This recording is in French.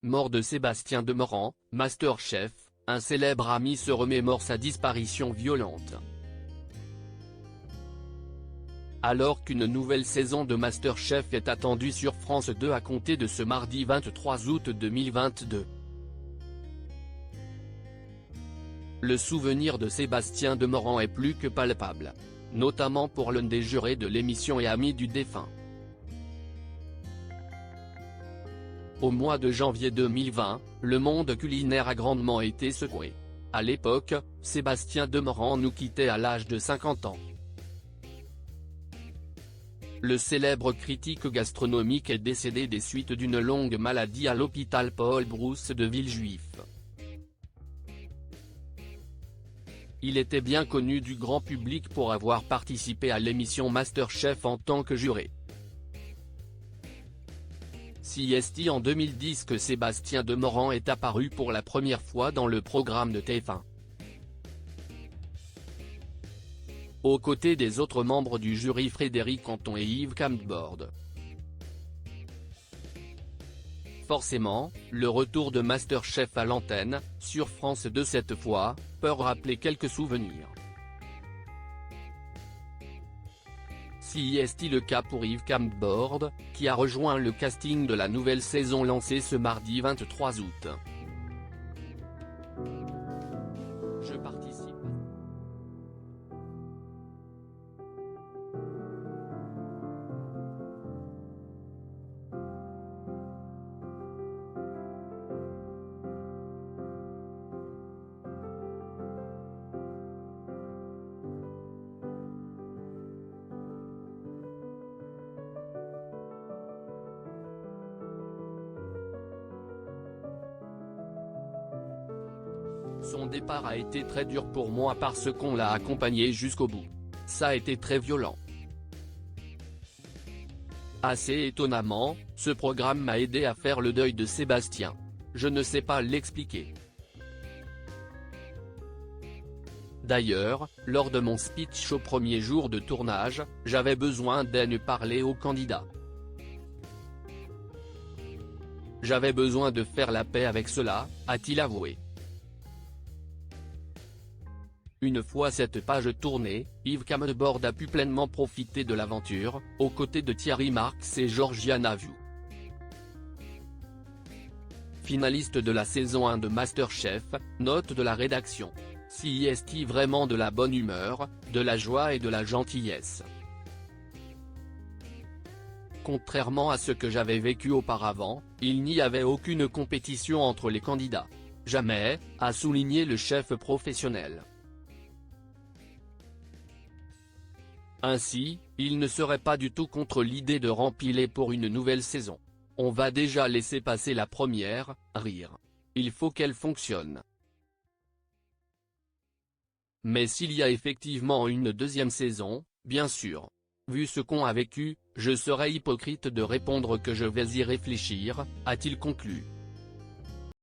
Mort de Sébastien Demorand, Masterchef, un célèbre ami se remémore sa disparition violente. Alors qu'une nouvelle saison de Masterchef est attendue sur France 2 à compter de ce mardi 23 août 2022. Le souvenir de Sébastien Demorand est plus que palpable, notamment pour l'un des jurés de l'émission et ami du défunt. Au mois de janvier 2020, le monde culinaire a grandement été secoué. À l'époque, Sébastien Demorand nous quittait à l'âge de 50 ans. Le célèbre critique gastronomique est décédé des suites d'une longue maladie à l'hôpital Paul Brousse de Villejuif. Il était bien connu du grand public pour avoir participé à l'émission Masterchef en tant que juré. C'est en 2010 que Sébastien Demorand est apparu pour la première fois dans le programme de TF1. Aux côtés des autres membres du jury Frédéric Anton et Yves Camdebord. Forcément, le retour de Masterchef à l'antenne, sur France 2 cette fois, peut rappeler quelques souvenirs. C'est le cas pour Yves Camdebord, qui a rejoint le casting de la nouvelle saison lancée ce mardi 23 août. Je participe. Son départ a été très dur pour moi parce qu'on l'a accompagné jusqu'au bout. Ça a été très violent. Assez étonnamment, ce programme m'a aidé à faire le deuil de Sébastien. Je ne sais pas l'expliquer. D'ailleurs, lors de mon speech au premier jour de tournage, j'avais besoin d'en parler aux candidats. J'avais besoin de faire la paix avec cela, a-t-il avoué. Une fois cette page tournée, Yves Camdebord a pu pleinement profiter de l'aventure, aux côtés de Thierry Marx et Georgiana Viu. Finaliste de la saison 1 de Masterchef, note de la rédaction. C'est vraiment de la bonne humeur, de la joie et de la gentillesse. Contrairement à ce que j'avais vécu auparavant, il n'y avait aucune compétition entre les candidats. Jamais, a souligné le chef professionnel. Ainsi, il ne serait pas du tout contre l'idée de rempiler pour une nouvelle saison. On va déjà laisser passer la première, rire. Il faut qu'elle fonctionne. Mais s'il y a effectivement une deuxième saison, bien sûr. Vu ce qu'on a vécu, je serais hypocrite de répondre que je vais y réfléchir, a-t-il conclu.